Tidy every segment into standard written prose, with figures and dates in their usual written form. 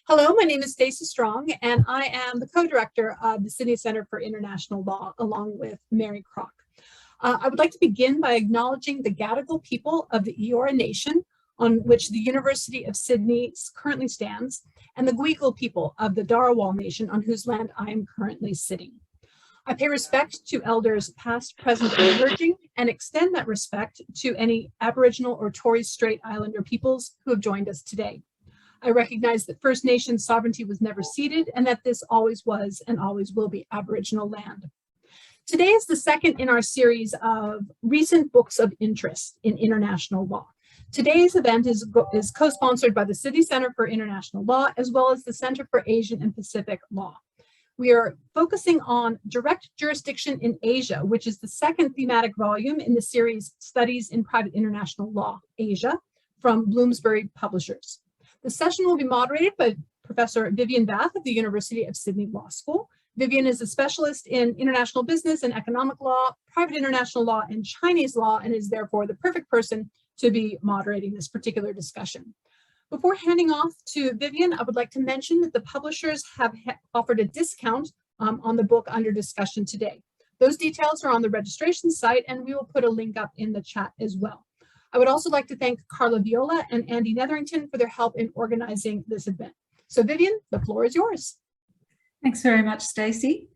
Hello, my name is Stacey Strong, and I am the co-director of the Sydney Center for International Law, along with Mary Kroc. I would like to begin by acknowledging the Gadigal people of the Eora Nation, on which the University of Sydney currently stands, and the Gweagal people of the Darawal Nation, on whose land I am currently sitting. I pay respect to elders past, present, and emerging, and extend that respect to any Aboriginal or Torres Strait Islander peoples who have joined us today. I recognize that First Nations sovereignty was never ceded and that this always was and always will be Aboriginal land. Today is the second in our series of recent books of interest in international law. Today's event is co-sponsored by the Sydney Center for International Law, as well as the Center for Asian and Pacific Law. We are focusing on direct jurisdiction in Asia, which is the second thematic volume in the series Studies in Private International Law, Asia, from Bloomsbury Publishers. The session will be moderated by Professor Vivian Bath of the University of Sydney Law School. Vivian is a specialist in international business and economic law, private international law, and Chinese law, and is therefore the perfect person to be moderating this particular discussion. Before handing off to Vivian, I would like to mention that the publishers have offered a discount on the book under discussion today. Those details are on the registration site, and we will put a link up in the chat as well. I would also like to thank Carla Viola and Andy Netherington for their help in organizing this event. So Vivian, the floor is yours. Thanks very much, Stacey.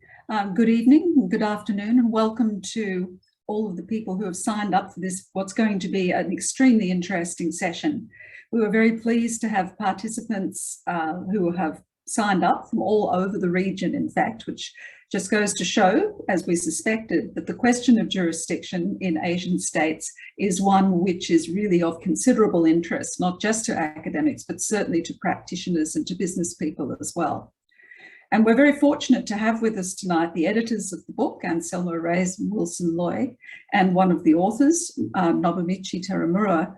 Good evening, good afternoon, and welcome to all of the people who have signed up for this, what's going to be an extremely interesting session. We were very pleased to have participants who have signed up from all over the region, in fact, which just goes to show, as we suspected, that the question of jurisdiction in Asian states is one which is really of considerable interest, not just to academics, but certainly to practitioners and to business people as well. And we're very fortunate to have with us tonight the editors of the book, Anselmo Reyes and Wilson Loy, and one of the authors, Nobumichi Teramura,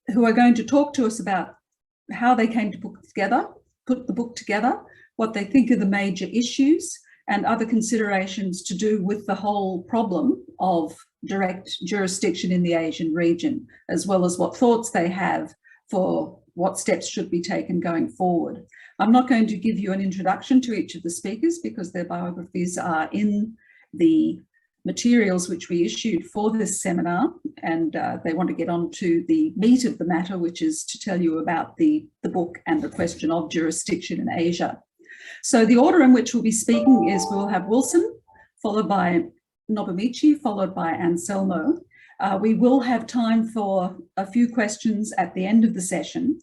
who are going to talk to us about how they came to put the book together, what they think are the major issues, and other considerations to do with the whole problem of direct jurisdiction in the Asian region, as well as what thoughts they have for what steps should be taken going forward. I'm not going to give you an introduction to each of the speakers because their biographies are in the materials which we issued for this seminar, and they want to get on to the meat of the matter, which is to tell you about the book and the question of jurisdiction in Asia. So the order in which we'll be speaking is we'll have Wilson, followed by Nobumichi, followed by Anselmo. We will have time for a few questions at the end of the session.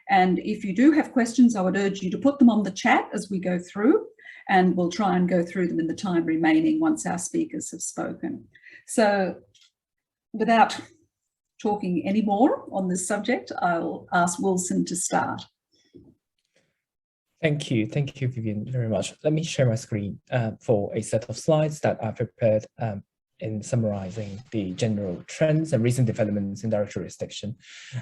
And if you do have questions, I would urge you to put them on the chat as we go through, and we'll try and go through them in the time remaining once our speakers have spoken. So without talking any more on this subject, I'll ask Wilson to start. Thank you, Vivian, very much. Let me share my screen for a set of slides that I prepared in summarizing the general trends and recent developments in direct jurisdiction.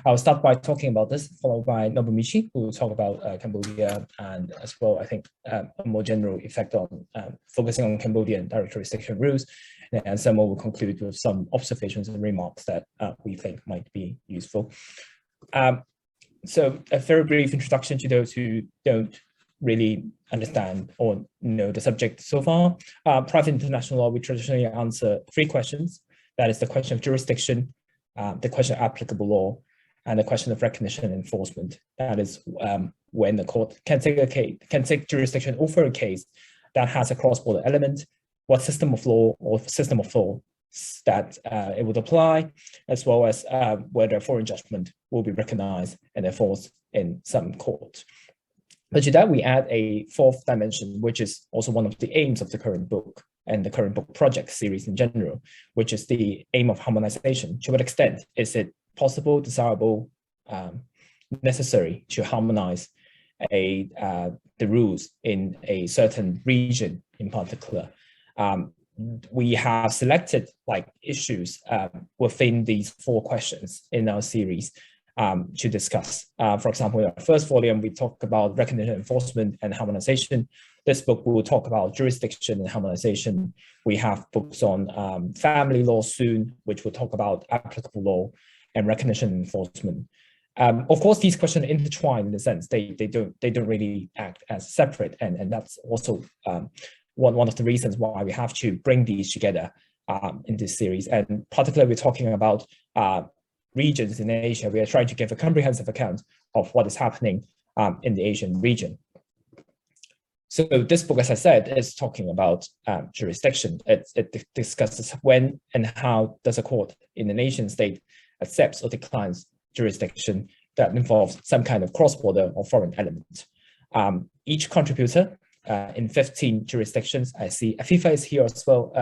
I'll start by talking about this, followed by Nobumichi, who will talk about Cambodia, and as well, I think, a more general effect on focusing on Cambodian direct jurisdiction rules. And someone will conclude with some observations and remarks that we think might be useful. So a very brief introduction to those who don't really understand or know the subject so far. Private international law, we traditionally answer three questions. That is the question of jurisdiction, the question of applicable law, and the question of recognition and enforcement. That is when the court can take jurisdiction over a case that has a cross-border element, what system of law or system of law that it would apply, as well as whether a foreign judgment will be recognized and enforced in some court. But to that, we add a fourth dimension, which is also one of the aims of the current book and the current book project series in general, which is the aim of harmonization. To what extent is it possible, desirable, necessary to harmonize the rules in a certain region in particular? We have selected issues within these four questions in our series to discuss. For example, in our first volume, we talk about recognition, enforcement, and harmonization. This book will talk about jurisdiction and harmonization. We have books on family law soon, which will talk about applicable law and recognition and enforcement. Of course, these questions intertwine in the sense they don't really act as separate, and that's also one of the reasons why we have to bring these together in this series. And particularly, we're talking about regions in Asia. We are trying to give a comprehensive account of what is happening in the Asian region. So this book, as I said, is talking about jurisdiction. It discusses when and how does a court in a nation state accepts or declines jurisdiction that involves some kind of cross-border or foreign element. Each contributor in 15 jurisdictions, I see Afifa is here as well.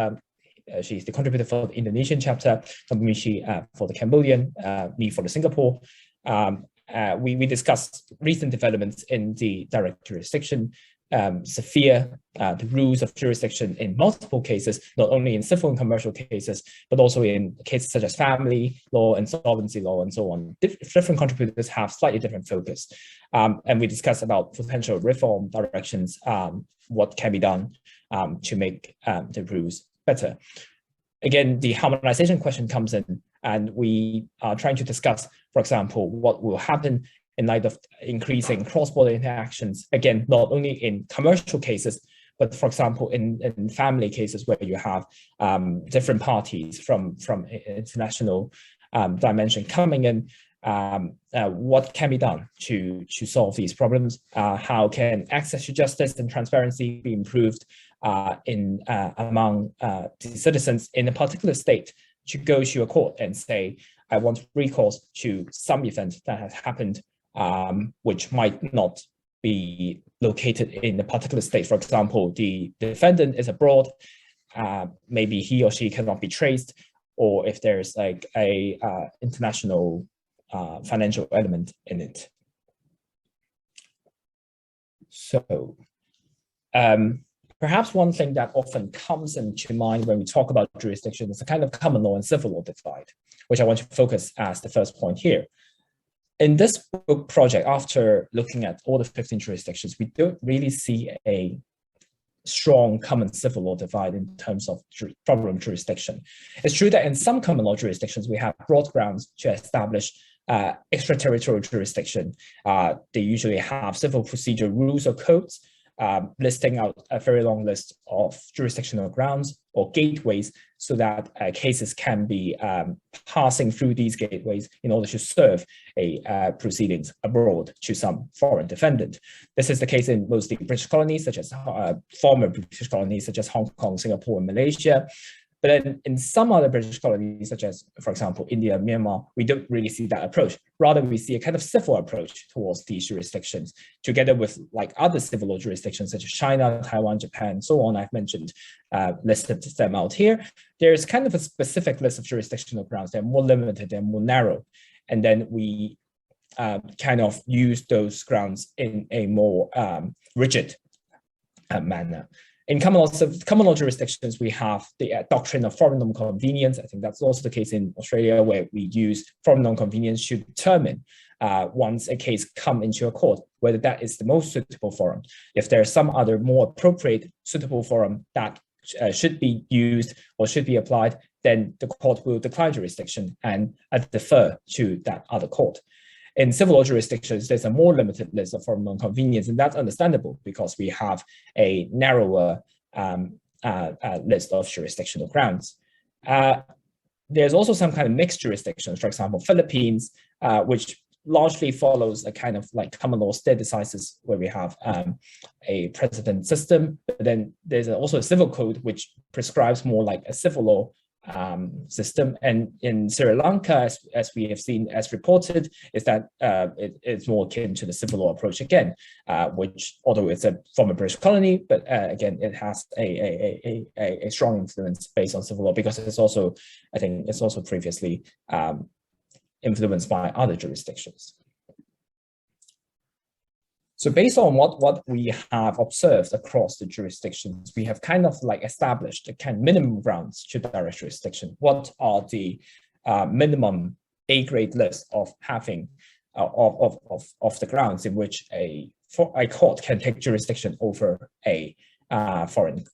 She's the contributor for the Indonesian chapter, Michi for the Cambodian, me for the Singapore. We discussed recent developments in the direct jurisdiction, sphere, the rules of jurisdiction in multiple cases, not only in civil and commercial cases, but also in cases such as family law, insolvency law, and so on. Different contributors have slightly different focus. And we discussed about potential reform directions, what can be done to make the rules better. Again, the harmonization question comes in, and we are trying to discuss, for example, what will happen in light of increasing cross-border interactions, again, not only in commercial cases, but for example, in family cases where you have different parties from international dimension coming in, what can be done to solve these problems? How can access to justice and transparency be improved among the citizens in a particular state to go to a court and say, I want recourse to some event that has happened which might not be located in a particular state. For example, the defendant is abroad, maybe he or she cannot be traced, or if there's like a international financial element in it. So perhaps one thing that often comes into mind when we talk about jurisdiction is a kind of common law and civil law divide, which I want to focus as the first point here. In this book project, after looking at all the 15 jurisdictions, we don't really see a strong common civil law divide in terms of problem jurisdiction. It's true that in some common law jurisdictions, we have broad grounds to establish extraterritorial jurisdiction. They usually have civil procedure rules or codes listing out a very long list of jurisdictional grounds or gateways so that cases can be passing through these gateways in order to serve a proceedings abroad to some foreign defendant. This is the case in mostly British colonies, such as former British colonies, such as Hong Kong, Singapore, and Malaysia. But then in some other British colonies, such as, for example, India, Myanmar, we don't really see that approach. Rather, we see a kind of civil approach towards these jurisdictions, together with like other civil law jurisdictions, such as China, Taiwan, Japan, so on. I've mentioned, listed them out here. There's kind of a specific list of jurisdictional grounds. They're more limited, they're more narrow. And then we kind of use those grounds in a more rigid manner. In common law jurisdictions, we have the doctrine of foreign non-convenience. I think that's also the case in Australia, where we use foreign non-convenience to determine once a case comes into a court, whether that is the most suitable forum. If there's some other more appropriate, suitable forum that should be used or should be applied, then the court will decline jurisdiction and defer to that other court. In civil law jurisdictions, there's a more limited list of foreign non-convenience, and that's understandable because we have a narrower list of jurisdictional grounds. There's also some kind of mixed jurisdictions, for example, Philippines, which largely follows a kind of like common law stare decisis where we have a precedent system, but then there's also a civil code which prescribes more like a civil law system. And in Sri Lanka, as we have seen, as reported, is that it's more akin to the civil law approach again, which, although it's a former British colony, but again, it has a strong influence based on civil law because it's also, I think, it's also previously influenced by other jurisdictions. So based on what we have observed across the jurisdictions, we have kind of like established a kind of minimum grounds to direct jurisdiction. What are the minimum A-grade list of having of the grounds in which a court can take jurisdiction over a foreign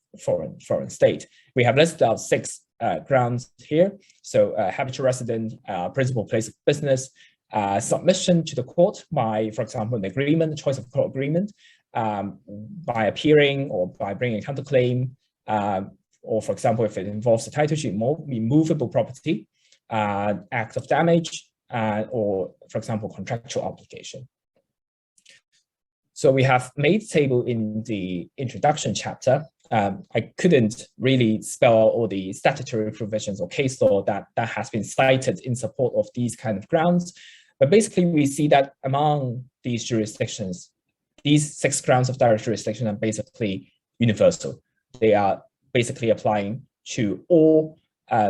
state? We have listed out 6 grounds here. So habitual resident, principal place of business, submission to the court by, for example, an agreement, choice of court agreement, by appearing or by bringing a counterclaim, or for example, if it involves a title to immovable property, act of damage, or for example, contractual obligation. So we have made table in the introduction chapter. I couldn't really spell out all the statutory provisions or case law that has been cited in support of these kind of grounds. But basically, we see that among these jurisdictions, these 6 grounds of direct jurisdiction are basically universal. They are basically applying to all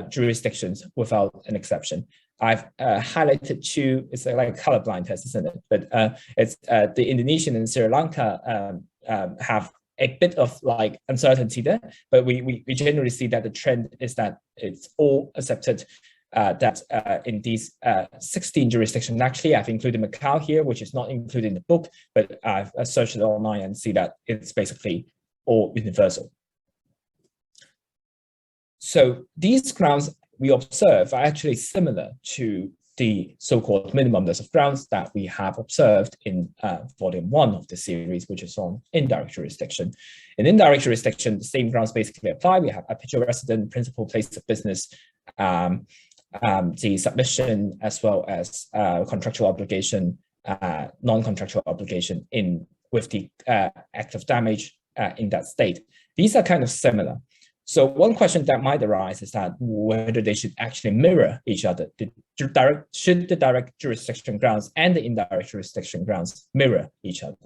jurisdictions without an exception. I've highlighted 2, it's like a colorblind test, isn't it? But it's the Indonesian and Sri Lanka have a bit of like uncertainty there, but we generally see that the trend is that it's all accepted, that in these 16 jurisdictions. Actually, I've included Macau here, which is not included in the book, but I've searched it online and see that it's basically all universal. So these grounds we observe are actually similar to the so-called minimum list of grounds that we have observed in volume 1 of the series, which is on indirect jurisdiction. In indirect jurisdiction, the same grounds basically apply. We have habitual resident, principal place of business, the submission, as well as contractual obligation, non-contractual obligation with the act of damage in that state. These are kind of similar. So one question that might arise is that whether they should actually mirror each other. Should the direct jurisdiction grounds and the indirect jurisdiction grounds mirror each other?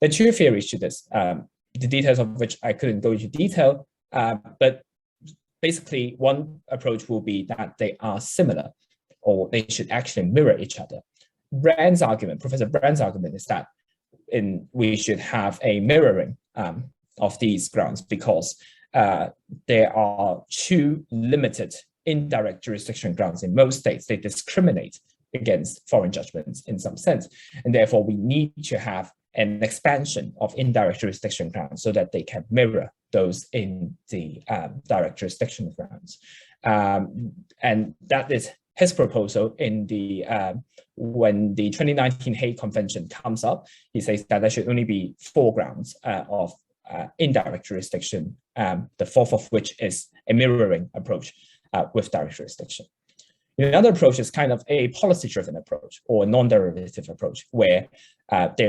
There are 2 theories to this, the details of which I couldn't go into detail, but basically one approach will be that they are similar, or they should actually mirror each other. Professor Brand's argument is that we should have a mirroring of these grounds because there are 2 limited indirect jurisdiction grounds in most states. They discriminate against foreign judgments in some sense, and therefore we need to have an expansion of indirect jurisdiction grounds so that they can mirror those in the direct jurisdiction grounds. And that is his proposal in the when the 2019 Hague Convention comes up. He says that there should only be 4 grounds of indirect jurisdiction, the 4th of which is a mirroring approach with direct jurisdiction. Another approach is kind of a policy-driven approach or a non-derivative approach, where it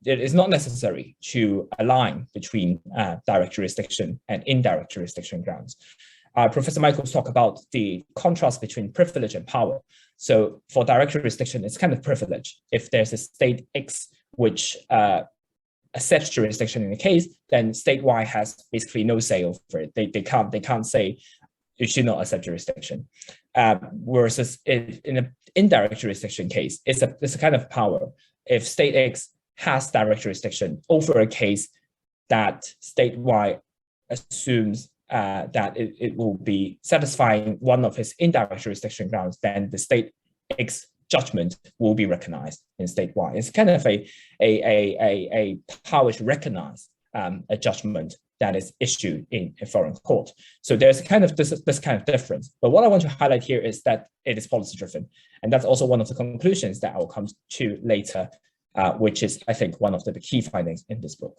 is not necessary to align between direct jurisdiction and indirect jurisdiction grounds. Professor Michaels talked about the contrast between privilege and power. So for direct jurisdiction, it's kind of privilege. If there's a state X which accepts jurisdiction in the case, then state Y has basically no say over it. They can't say you should not accept jurisdiction. Whereas in an indirect jurisdiction case, it's a kind of power. If state X has direct jurisdiction over a case that state Y assumes that it will be satisfying one of his indirect jurisdiction grounds, then the state X judgment will be recognized in state Y. It's kind of a power to recognize a judgment that is issued in a foreign court. So there's kind of this kind of difference. But what I want to highlight here is that it is policy driven. And that's also one of the conclusions that I will come to later, which is, I think, one of the key findings in this book.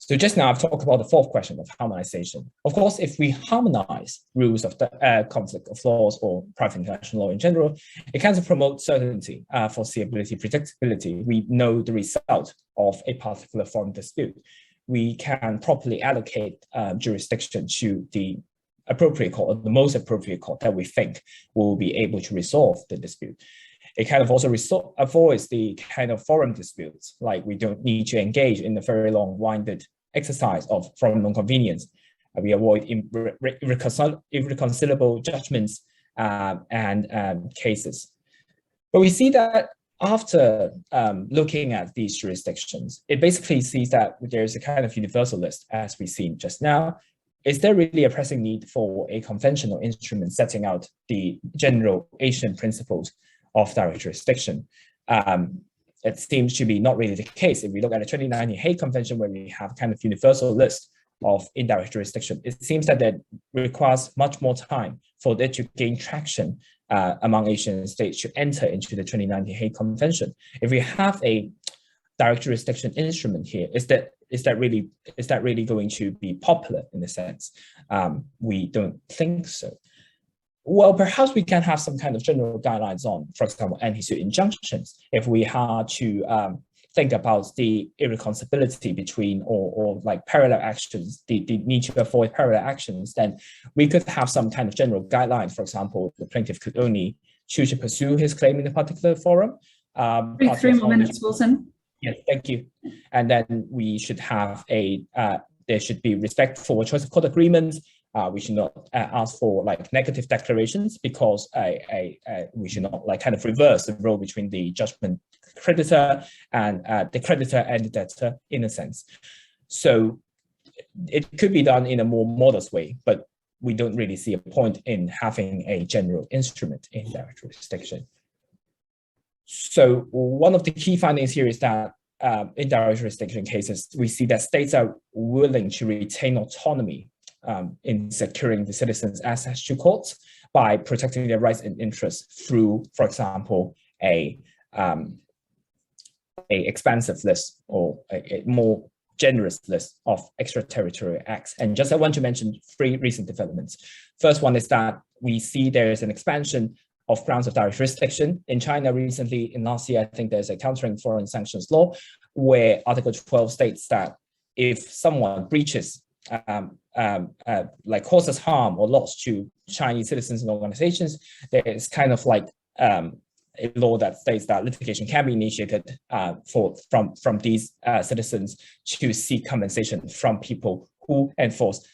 So just now I've talked about the 4th question of harmonization. Of course, if we harmonize rules of the conflict of laws or private international law in general, it can promote certainty, foreseeability, predictability. We know the result of a particular foreign dispute. We can properly allocate jurisdiction to the appropriate court, or the most appropriate court that we think will be able to resolve the dispute. It kind of also avoids the kind of foreign disputes, like we don't need to engage in a very long-winded exercise of foreign non-convenience. We avoid irreconcilable judgments and cases. But we see that after looking at these jurisdictions, it basically sees that there's a kind of universalist, as we've seen just now. Is there really a pressing need for a conventional instrument setting out the general Asian principles of direct jurisdiction? It seems to be not really the case. If we look at the 2019 Hague Convention, where we have kind of universal list of indirect jurisdiction. It seems that it requires much more time for it to gain traction among Asian states to enter into the 2019 Hague Convention. If we have a direct jurisdiction instrument here, is that really going to be popular in a sense? We don't think so. Well, perhaps we can have some kind of general guidelines on, for example, anti-suit injunctions. If we had to think about the irreconcilability between or like parallel actions, the need to avoid parallel actions, then we could have some kind of general guidelines. For example, the plaintiff could only choose to pursue his claim in a particular forum. Three more minutes, Wilson. Yes, thank you. And then we should have there should be respect for choice of court agreements. We should not ask for like negative declarations, because we should not like kind of reverse the role between the judgment creditor and the creditor and the debtor in a sense. So it could be done in a more modest way, but we don't really see a point in having a general instrument in direct jurisdiction. So one of the key findings here is that in direct jurisdiction cases, we see that states are willing to retain autonomy in securing the citizens' access to courts by protecting their rights and interests through, for example, a expansive list or a more generous list of extraterritorial acts. And just I want to mention 3 recent developments. First one is that we see there is an expansion of grounds of direct jurisdiction. In China recently, in last year, I think there's a countering foreign sanctions law where Article 12 states that if someone breaches like causes harm or loss to Chinese citizens and organizations, there is kind of like a law that states that litigation can be initiated from these citizens to seek compensation from people who enforce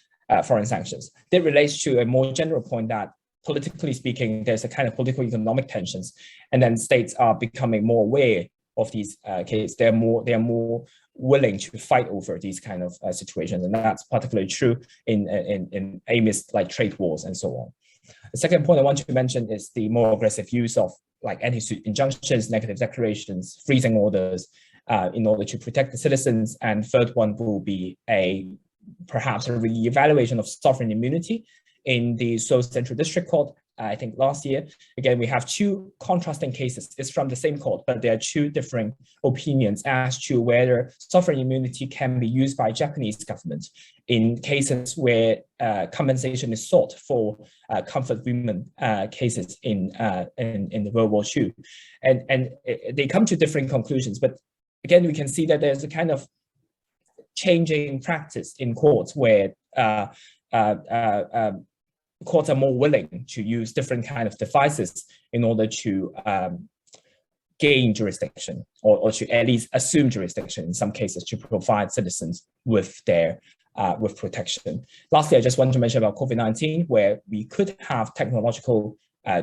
foreign sanctions. That relates to a more general point that politically speaking, there's a kind of political economic tensions, and then states are becoming more aware of these cases. They're more willing to fight over these kind of situations, and that's particularly true in amidst like trade wars and so on. The second point I want to mention is the more aggressive use of like anti-suit injunctions, negative declarations, freezing orders in order to protect the citizens. And third one will be perhaps a re-evaluation of sovereign immunity in the Seoul Central District Court. I think last year, again, we have 2 contrasting cases. It's from the same court, but there are 2 different opinions as to whether sovereign immunity can be used by Japanese government in cases where compensation is sought for comfort women cases in the World War II. And they come to different conclusions. But again, we can see that there's a kind of changing practice in courts where courts are more willing to use different kind of devices in order to gain jurisdiction or to at least assume jurisdiction in some cases to provide citizens with their with protection. Lastly, I just want to mention about COVID-19, where we could have technological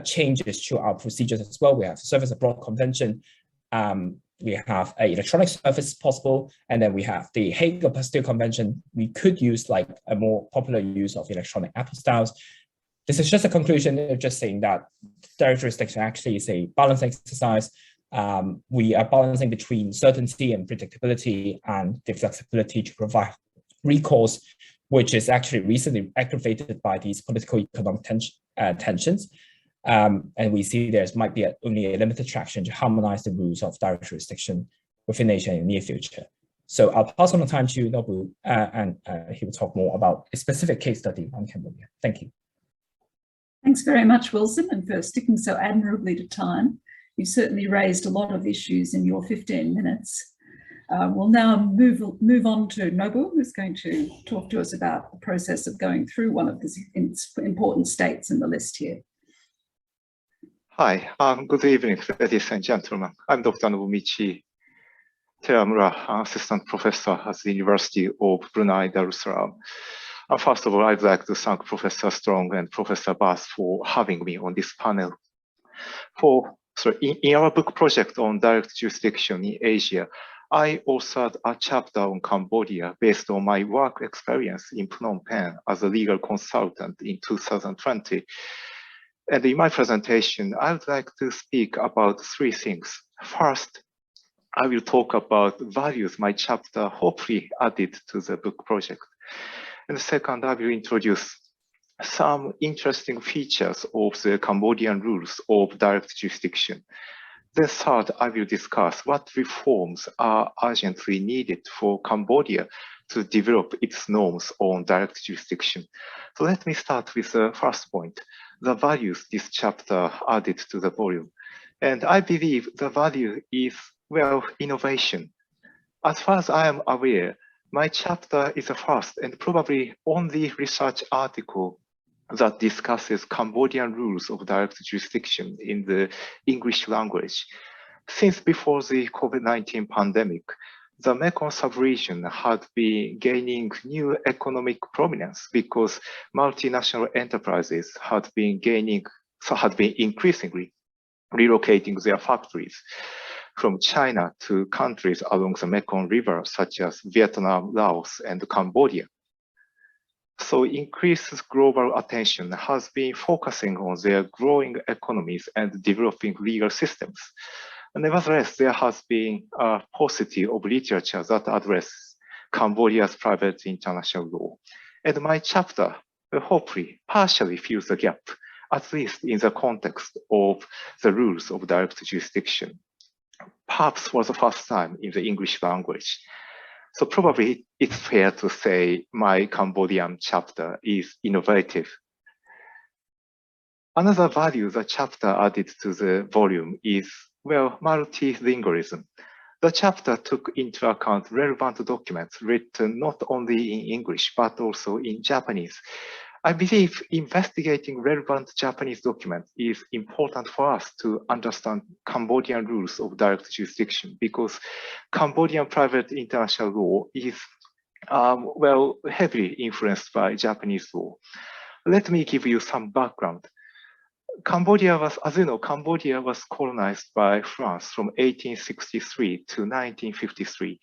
changes to our procedures as well. We have Service Abroad Convention, we have an electronic service possible, and then we have the Hague Apostille Convention. We could use like a more popular use of electronic apostilles. This is just a conclusion of just saying that direct jurisdiction actually is a balancing exercise. We are balancing between certainty and predictability and the flexibility to provide recourse, which is actually recently aggravated by these political economic tensions. And we see there might be only a limited traction to harmonize the rules of direct jurisdiction within Asia in the near future. So I'll pass on the time to Nobu, and he will talk more about a specific case study on Cambodia. Thank you. Thanks very much, Wilson, and for sticking so admirably to time. You've certainly raised a lot of issues in your 15 minutes. We'll now move on to Nobu, who's going to talk to us about the process of going through one of the important states in the list here. Hi, good evening, ladies and gentlemen. I'm Dr. Nobumichi Teramura, Assistant Professor at the University of Brunei Darussalam. First of all, I'd like to thank Professor Strong and Professor Bass for having me on this panel. In our book project on direct jurisdiction in Asia, I authored a chapter on Cambodia based on my work experience in Phnom Penh as a legal consultant in 2020. And in my presentation, I would like to speak about 3 things. First, I will talk about values my chapter hopefully added to the book project. And second, I will introduce some interesting features of the Cambodian rules of direct jurisdiction. Then third, I will discuss what reforms are urgently needed for Cambodia to develop its norms on direct jurisdiction. So let me start with the first point, the values this chapter added to the volume. And I believe the value is, well, innovation. As far as I am aware, my chapter is the first and probably only research article that discusses Cambodian rules of direct jurisdiction in the English language. Since before the COVID-19 pandemic, the Mekong sub-region had been gaining new economic prominence because multinational enterprises had been increasingly relocating their factories from China to countries along the Mekong River, such as Vietnam, Laos, and Cambodia. So increased global attention has been focusing on their growing economies and developing legal systems. Nevertheless, there has been a paucity of literature that addresses Cambodia's private international law. And my chapter hopefully partially fills the gap, at least in the context of the rules of direct jurisdiction, perhaps for the first time in the English language. So probably it's fair to say my Cambodian chapter is innovative. Another value the chapter added to the volume is, well, multilingualism. The chapter took into account relevant documents written not only in English, but also in Japanese. I believe investigating relevant Japanese documents is important for us to understand Cambodian rules of direct jurisdiction, because Cambodian private international law is, well, heavily influenced by Japanese law. Let me give you some background. Cambodia was, as you know, Cambodia was colonized by France from 1863 to 1953.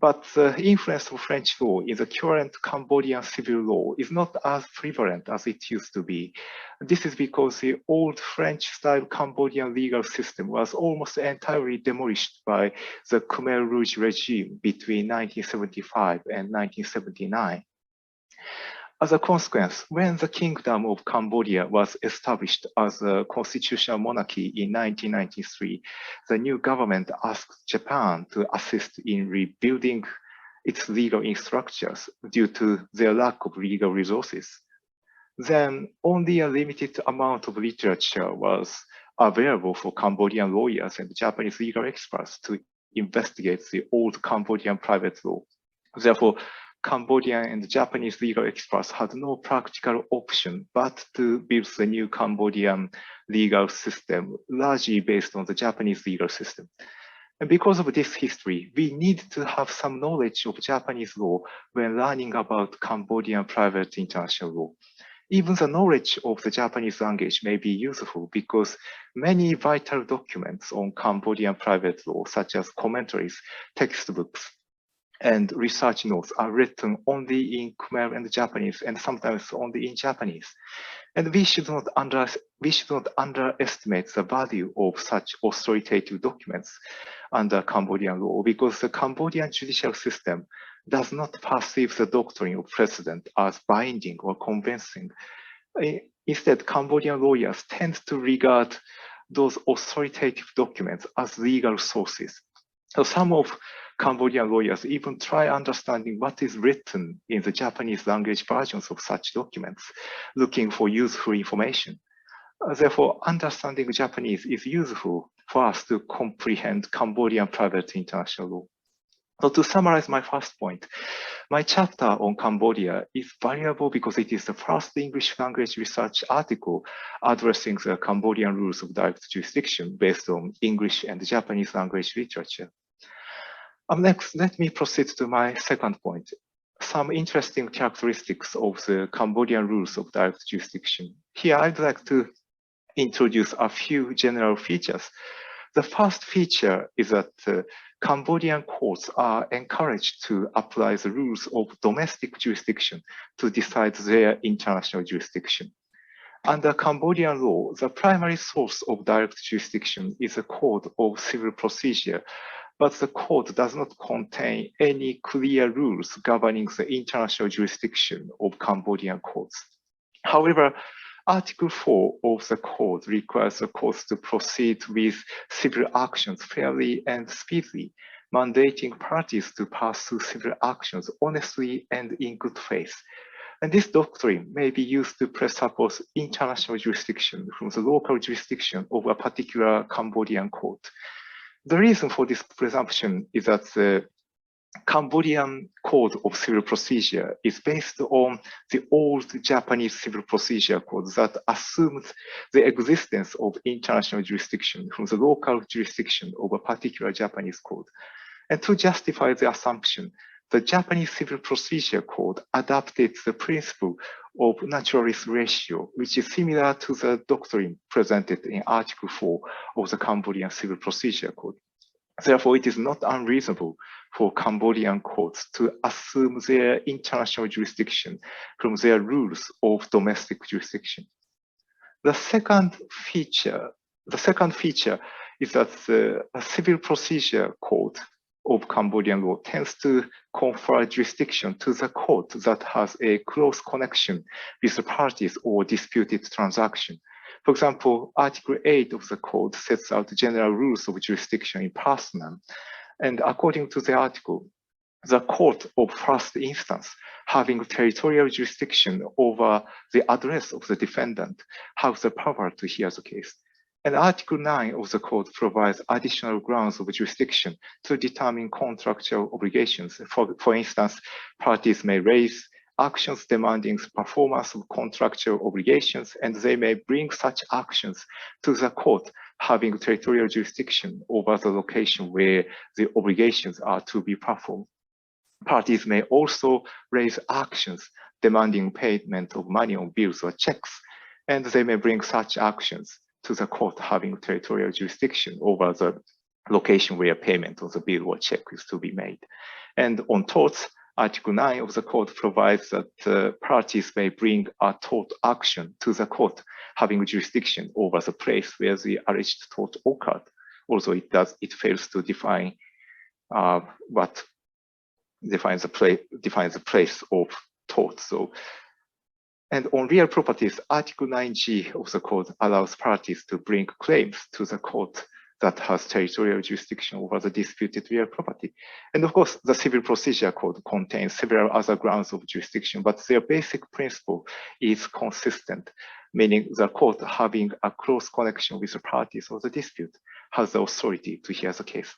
But the influence of French law in the current Cambodian civil law is not as prevalent as it used to be. This is because the old French-style Cambodian legal system was almost entirely demolished by the Khmer Rouge regime between 1975 and 1979. As a consequence, when the Kingdom of Cambodia was established as a constitutional monarchy in 1993, the new government asked Japan to assist in rebuilding its legal structures due to their lack of legal resources. Then only a limited amount of literature was available for Cambodian lawyers and Japanese legal experts to investigate the old Cambodian private law. Therefore, Cambodian and Japanese legal experts had no practical option but to build the new Cambodian legal system, largely based on the Japanese legal system. And because of this history, we need to have some knowledge of Japanese law when learning about Cambodian private international law. Even the knowledge of the Japanese language may be useful because many vital documents on Cambodian private law, such as commentaries, textbooks, and research notes are written only in Khmer and Japanese, and sometimes only in Japanese. And we should not underestimate the value of such authoritative documents under Cambodian law, because the Cambodian judicial system does not perceive the doctrine of precedent as binding or convincing. Instead, Cambodian lawyers tend to regard those authoritative documents as legal sources. So some of Cambodian lawyers even try understanding what is written in the Japanese language versions of such documents, looking for useful information. Therefore, understanding Japanese is useful for us to comprehend Cambodian private international law. So to summarize my first point, my chapter on Cambodia is valuable because it is the first English language research article addressing the Cambodian rules of direct jurisdiction based on English and Japanese language literature. Next, let me proceed to my second point, some interesting characteristics of the Cambodian rules of direct jurisdiction. Here, I'd like to introduce a few general features. The first feature is that Cambodian courts are encouraged to apply the rules of domestic jurisdiction to decide their international jurisdiction. Under Cambodian law, the primary source of direct jurisdiction is a code of civil procedure, but the code does not contain any clear rules governing the international jurisdiction of Cambodian courts. However, Article 4 of the code requires the courts to proceed with civil actions fairly and speedily, mandating parties to pursue civil actions honestly and in good faith. And this doctrine may be used to presuppose international jurisdiction from the local jurisdiction of a particular Cambodian court. The reason for this presumption is that the Cambodian Code of Civil Procedure is based on the old Japanese Civil Procedure Code that assumes the existence of international jurisdiction from the local jurisdiction of a particular Japanese code. And to justify the assumption, the Japanese Civil Procedure Code adopted the principle of naturalist ratio, which is similar to the doctrine presented in Article 4 of the Cambodian Civil Procedure Code. Therefore, it is not unreasonable for Cambodian courts to assume their international jurisdiction from their rules of domestic jurisdiction. The second feature is that the Civil Procedure Code of Cambodian law tends to confer jurisdiction to the court that has a close connection with the parties or disputed transaction. For example, Article 8 of the code sets out general rules of jurisdiction in personam. And according to the article, the court of first instance having territorial jurisdiction over the address of the defendant has the power to hear the case. And Article 9 of the code provides additional grounds of jurisdiction to determine contractual obligations. For instance, parties may raise actions demanding performance of contractual obligations, and they may bring such actions to the court having territorial jurisdiction over the location where the obligations are to be performed. Parties may also raise actions demanding payment of money on bills or checks, and they may bring such actions to the court having territorial jurisdiction over the location where payment of the bill or check is to be made. And on torts, Article 9 of the code provides that parties may bring a tort action to the court having jurisdiction over the place where the alleged tort occurred, although it fails to define what defines the place of tort. So, and on real properties, Article 9G of the code allows parties to bring claims to the court that has territorial jurisdiction over the disputed real property. And of course, the Civil Procedure Code contains several other grounds of jurisdiction, but their basic principle is consistent, meaning the court having a close connection with the parties of the dispute has the authority to hear the case.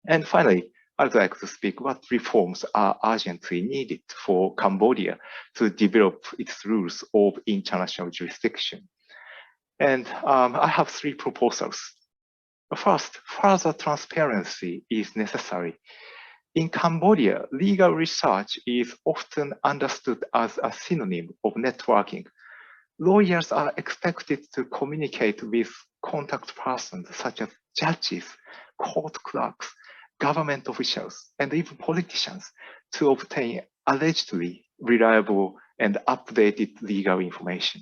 And finally, I'd like to speak what reforms are urgently needed for Cambodia to develop its rules of international jurisdiction. And I have three proposals. First, further transparency is necessary. In Cambodia, legal research is often understood as a synonym of networking. Lawyers are expected to communicate with contact persons such as judges, court clerks, government officials, and even politicians to obtain allegedly reliable and updated legal information.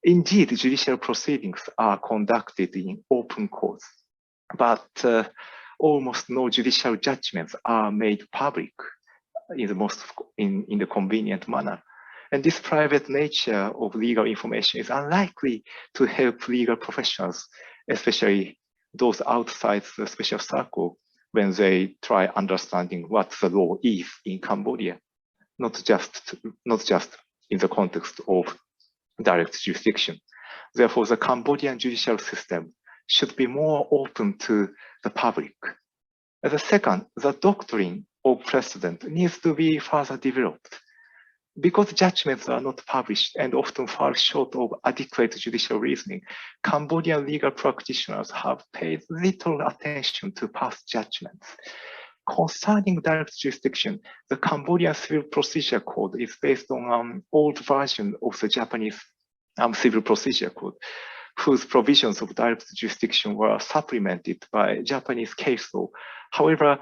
Indeed, judicial proceedings are conducted in open courts, but almost no judicial judgments are made public in the convenient manner. And this private nature of legal information is unlikely to help legal professionals, especially those outside the special circle, when they try understanding what the law is in Cambodia, not just in the context of direct jurisdiction. Therefore, the Cambodian judicial system should be more open to the public. And the second, the doctrine of precedent needs to be further developed. Because judgments are not published and often fall short of adequate judicial reasoning, Cambodian legal practitioners have paid little attention to past judgments. Concerning direct jurisdiction, the Cambodian Civil Procedure Code is based on an old version of the Japanese Civil Procedure Code, whose provisions of direct jurisdiction were supplemented by Japanese case law. However,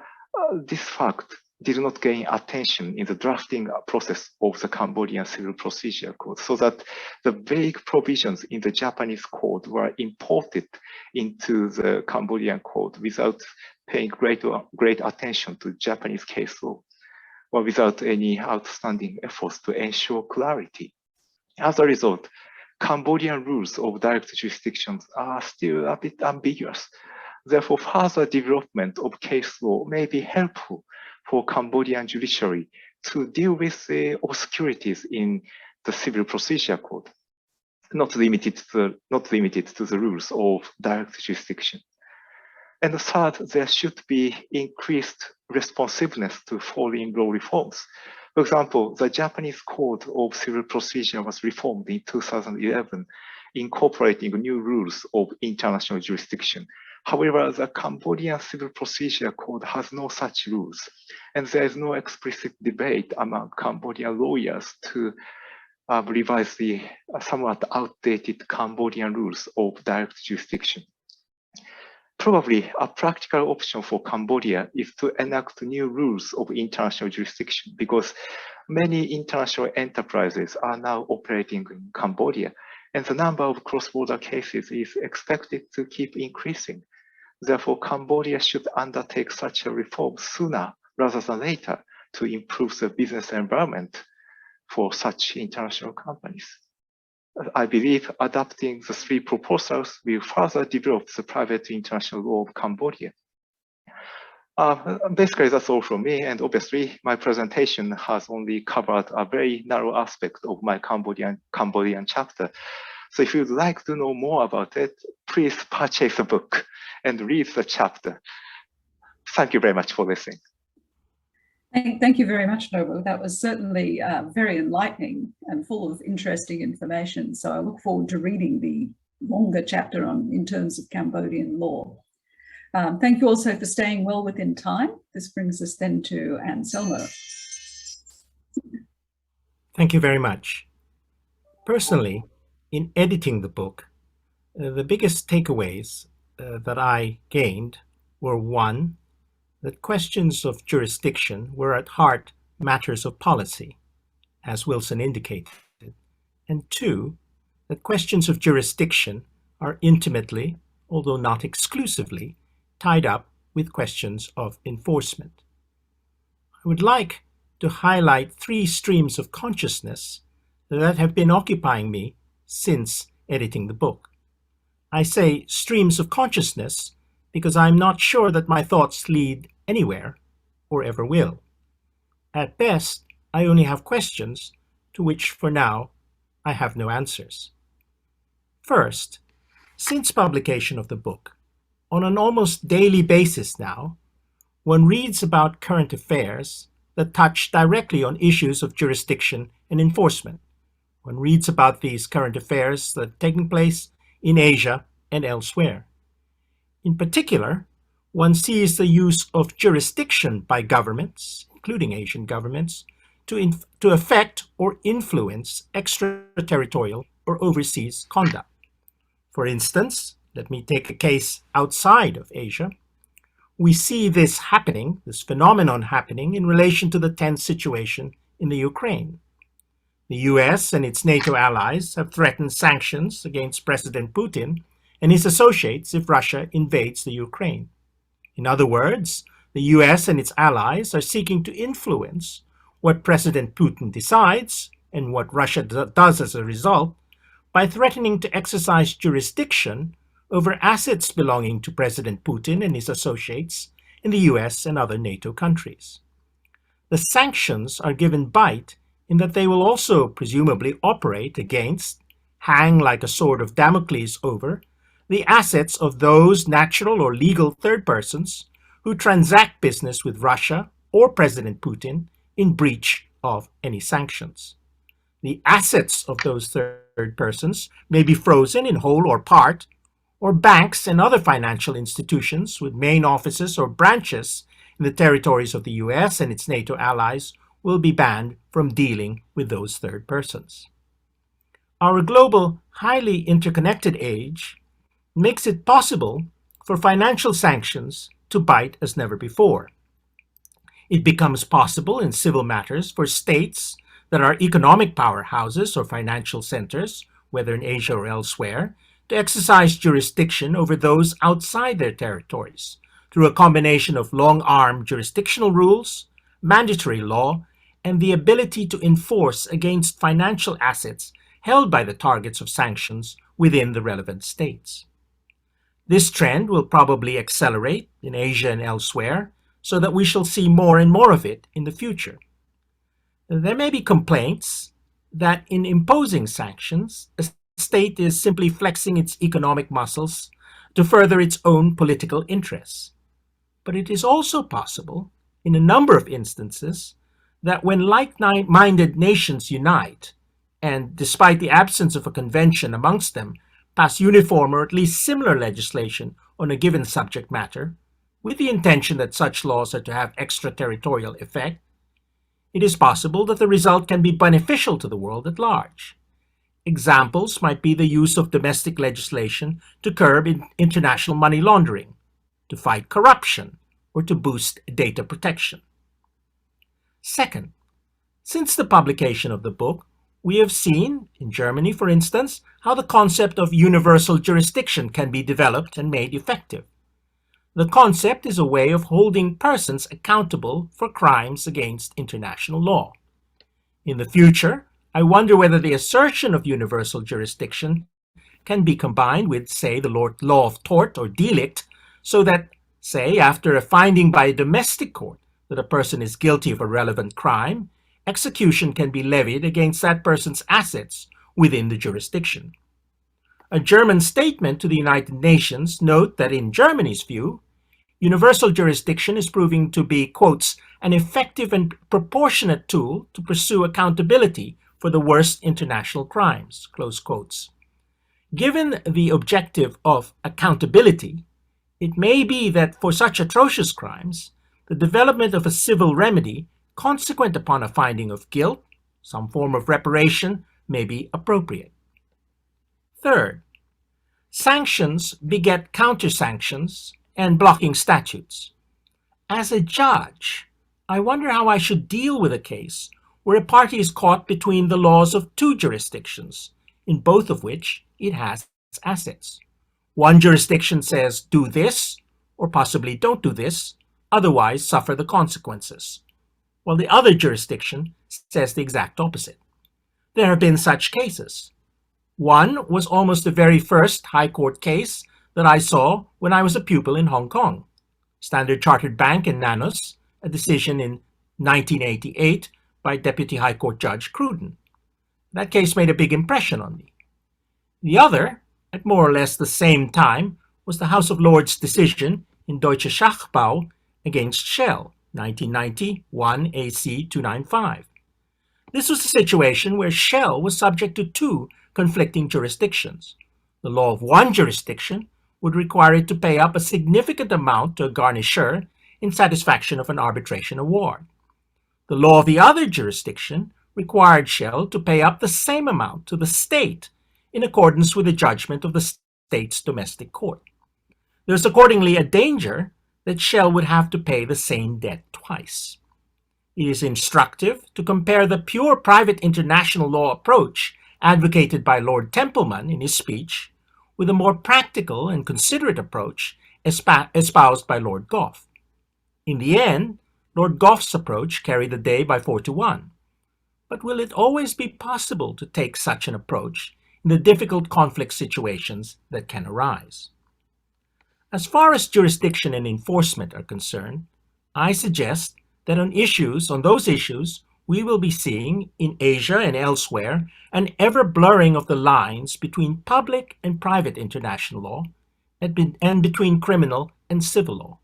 this fact did not gain attention in the drafting process of the Cambodian Civil Procedure Code, so that the vague provisions in the Japanese code were imported into the Cambodian code without paying great attention to Japanese case law, or without any outstanding efforts to ensure clarity. As a result, Cambodian rules of direct jurisdictions are still a bit ambiguous. Therefore, further development of case law may be helpful for Cambodian judiciary to deal with the obscurities in the Civil Procedure Code, not limited to the rules of direct jurisdiction. And third, there should be increased responsiveness to foreign law reforms. For example, the Japanese Code of Civil Procedure was reformed in 2011, incorporating new rules of international jurisdiction. However, the Cambodian Civil Procedure Code has no such rules, and there is no explicit debate among Cambodian lawyers to revise the somewhat outdated Cambodian rules of direct jurisdiction. Probably a practical option for Cambodia is to enact new rules of international jurisdiction, because many international enterprises are now operating in Cambodia, and the number of cross-border cases is expected to keep increasing. Therefore, Cambodia should undertake such a reform sooner rather than later to improve the business environment for such international companies. I believe adopting the three proposals will further develop the private international law of Cambodia. Basically, that's all from me. And obviously, my presentation has only covered a very narrow aspect of my Cambodian chapter. So if you'd like to know more about it, please purchase a book and read the chapter. Thank you very much for listening. Thank you very much, Nobu. That was certainly very enlightening and full of interesting information. So I look forward to reading the longer chapter in terms of Cambodian law. Thank you also for staying well within time. This brings us then to Anselmo. Thank you very much. Personally, in editing the book, the biggest takeaways that I gained were: one, that questions of jurisdiction were at heart matters of policy, as Wilson indicated, and two, that questions of jurisdiction are intimately, although not exclusively, tied up with questions of enforcement. I would like to highlight three streams of consciousness that have been occupying me since editing the book. I say streams of consciousness because I'm not sure that my thoughts lead anywhere or ever will. At best, I only have questions to which for now I have no answers. First, since publication of the book, on an almost daily basis now, one reads about current affairs that touch directly on issues of jurisdiction and enforcement. One reads about these current affairs that are taking place in Asia and elsewhere. In particular, one sees the use of jurisdiction by governments, including Asian governments, to affect or influence extraterritorial or overseas conduct. For instance, let me take a case outside of Asia. We see this happening, this phenomenon happening, in relation to the tense situation in the Ukraine. The US and its NATO allies have threatened sanctions against President Putin and his associates if Russia invades the Ukraine. In other words, the US and its allies are seeking to influence what President Putin decides and what Russia does as a result by threatening to exercise jurisdiction over assets belonging to President Putin and his associates in the US and other NATO countries. The sanctions are given bite in that they will also presumably operate against, hang like a sword of Damocles over, the assets of those natural or legal third persons who transact business with Russia or President Putin in breach of any sanctions. The assets of those third persons may be frozen in whole or part, or banks and other financial institutions with main offices or branches in the territories of the US and its NATO allies will be banned from dealing with those third persons. Our global, highly interconnected age makes it possible for financial sanctions to bite as never before. It becomes possible in civil matters for states that are economic powerhouses or financial centers, whether in Asia or elsewhere, to exercise jurisdiction over those outside their territories through a combination of long-arm jurisdictional rules, mandatory law, and the ability to enforce against financial assets held by the targets of sanctions within the relevant states. This trend will probably accelerate in Asia and elsewhere, so that we shall see more and more of it in the future. There may be complaints that in imposing sanctions, a state is simply flexing its economic muscles to further its own political interests. But it is also possible, in a number of instances, that when like-minded nations unite, and despite the absence of a convention amongst them, pass uniform or at least similar legislation on a given subject matter, with the intention that such laws are to have extraterritorial effect, it is possible that the result can be beneficial to the world at large. Examples might be the use of domestic legislation to curb international money laundering, to fight corruption, or to boost data protection. Second, since the publication of the book, we have seen, in Germany for instance, how the concept of universal jurisdiction can be developed and made effective. The concept is a way of holding persons accountable for crimes against international law. In the future, I wonder whether the assertion of universal jurisdiction can be combined with, say, the law of tort or delict, so that, say, after a finding by a domestic court that a person is guilty of a relevant crime, execution can be levied against that person's assets within the jurisdiction. A German statement to the United Nations note that in Germany's view, universal jurisdiction is proving to be, quotes, an effective and proportionate tool to pursue accountability for the worst international crimes, close quotes. Given the objective of accountability, it may be that for such atrocious crimes, the development of a civil remedy consequent upon a finding of guilt, some form of reparation, may be appropriate. Third, sanctions beget counter-sanctions and blocking statutes. As a judge, I wonder how I should deal with a case where a party is caught between the laws of two jurisdictions, in both of which it has assets. One jurisdiction says, do this, or possibly don't do this, otherwise suffer the consequences, while the other jurisdiction says the exact opposite. There have been such cases. One was almost the very first High Court case that I saw when I was a pupil in Hong Kong. Standard Chartered Bank and Nanos, a decision in 1988 by Deputy High Court Judge Cruden. That case made a big impression on me. The other, at more or less the same time, was the House of Lords decision in Deutsche Schachbau against Shell, 1991 AC 295. This was a situation where Shell was subject to two conflicting jurisdictions. The law of one jurisdiction would require it to pay up a significant amount to a garnisseur in satisfaction of an arbitration award. The law of the other jurisdiction required Shell to pay up the same amount to the state in accordance with the judgment of the state's domestic court. There's accordingly a danger that Shell would have to pay the same debt twice. It is instructive to compare the pure private international law approach advocated by Lord Templeman in his speech with a more practical and considerate approach espoused by Lord Gough. In the end, Lord Gough's approach carried the day by 4-1. But will it always be possible to take such an approach in the difficult conflict situations that can arise? As far as jurisdiction and enforcement are concerned, I suggest that on those issues, we will be seeing in Asia and elsewhere an ever blurring of the lines between public and private international law and between criminal and civil law.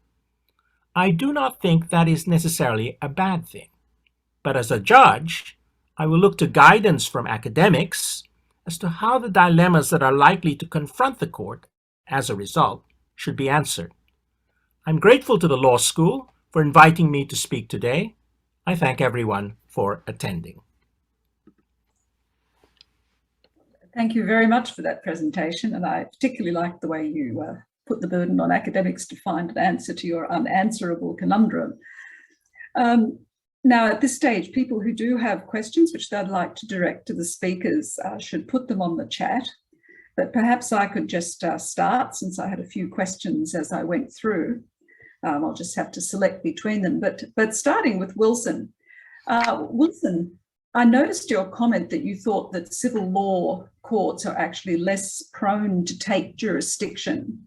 I do not think that is necessarily a bad thing, but as a judge, I will look to guidance from academics as to how the dilemmas that are likely to confront the court as a result should be answered. I'm grateful to the law school for inviting me to speak today. I thank everyone for attending. Thank you very much for that presentation, and I particularly like the way you put the burden on academics to find an answer to your unanswerable conundrum. Now, at this stage, people who do have questions which they'd like to direct to the speakers should put them on the chat. But perhaps I could just start, since I had a few questions as I went through. I'll just have to select between them. But starting with Wilson. Wilson, I noticed your comment that you thought that civil law courts are actually less prone to take jurisdiction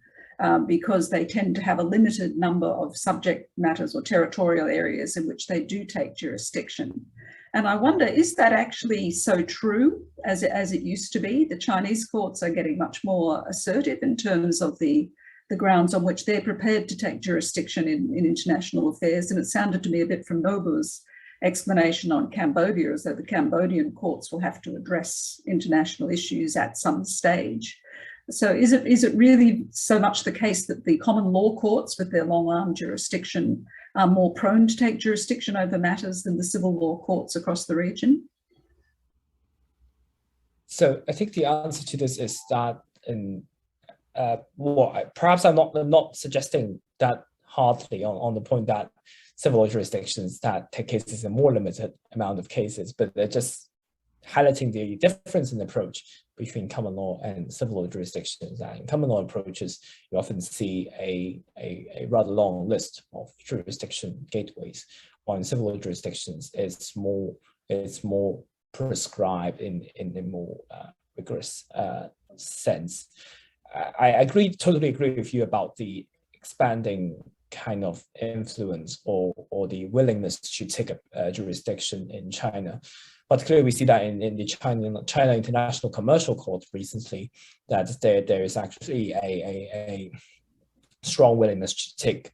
because they tend to have a limited number of subject matters or territorial areas in which they do take jurisdiction. And I wonder, is that actually so true as it used to be? The Chinese courts are getting much more assertive in terms of the grounds on which they're prepared to take jurisdiction in international affairs. And it sounded to me a bit from Nobu's explanation on Cambodia as though the Cambodian courts will have to address international issues at some stage. So is it really so much the case that the common law courts with their long-arm jurisdiction are more prone to take jurisdiction over matters than the civil law courts across the region? So I think the answer to this is that perhaps I'm not suggesting that hardly on the point that civil law jurisdictions that take cases in more limited amount of cases, but they're just highlighting the difference in approach between common law and civil law jurisdictions. In common law approaches, you often see a rather long list of jurisdiction gateways, while in civil law jurisdictions, it's more prescribed in a more rigorous sense. I totally agree with you about the expanding kind of influence or the willingness to take a jurisdiction in China. Particularly, we see that in the China International Commercial Court recently, that there is actually a strong willingness to take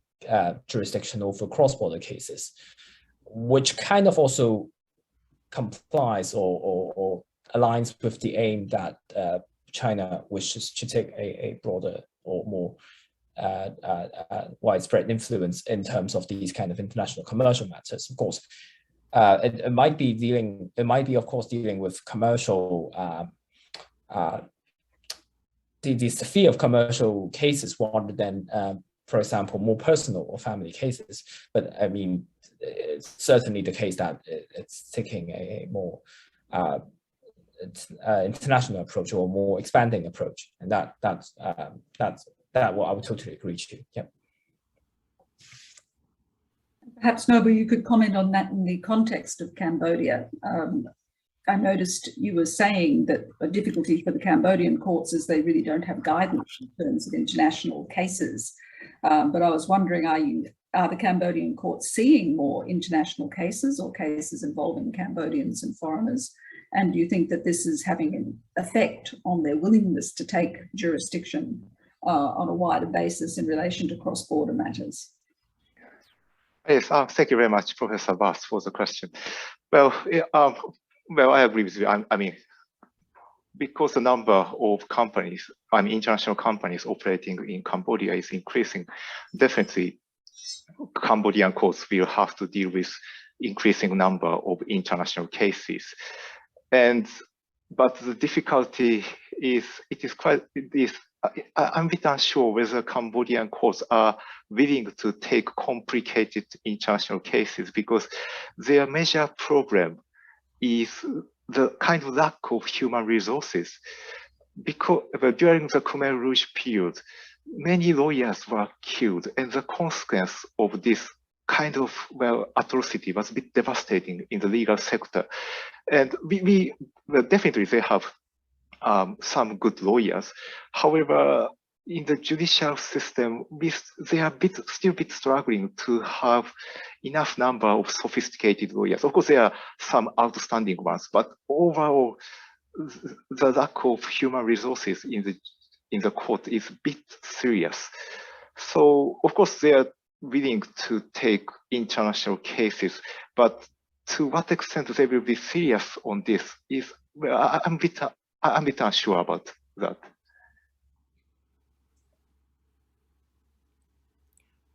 jurisdiction over cross-border cases, which kind of also complies or aligns with the aim that China wishes to take a broader or more widespread influence in terms of these kind of international commercial matters. Of course, it might be of course dealing with commercial the sphere of commercial cases rather than for example more personal or family cases. But I mean, it's certainly the case that it's taking a more international approach or more expanding approach, and that's what I would totally agree to. Yeah. Perhaps, Nobu, you could comment on that in the context of Cambodia. I noticed you were saying that a difficulty for the Cambodian courts is they really don't have guidance in terms of international cases. But I was wondering, are the Cambodian courts seeing more international cases or cases involving Cambodians and foreigners? And do you think that this is having an effect on their willingness to take jurisdiction on a wider basis in relation to cross-border matters? Yes, thank you very much, Professor Bass, for the question. Well, I agree with you. I mean, because the number of companies, international companies operating in Cambodia is increasing, definitely Cambodian courts will have to deal with increasing number of international cases. But the difficulty is, I'm a bit unsure whether Cambodian courts are willing to take complicated international cases, because their major problem is the kind of lack of human resources. Because during the Khmer Rouge period, many lawyers were killed, and the consequence of this kind of atrocity was a bit devastating in the legal sector. And definitely they have some good lawyers. However, in the judicial system, they are still a bit struggling to have enough number of sophisticated lawyers. Of course, there are some outstanding ones, but overall, the lack of human resources in the court is a bit serious. So, of course, they are willing to take international cases, but to what extent they will be serious on this is, I'm a bit unsure about that.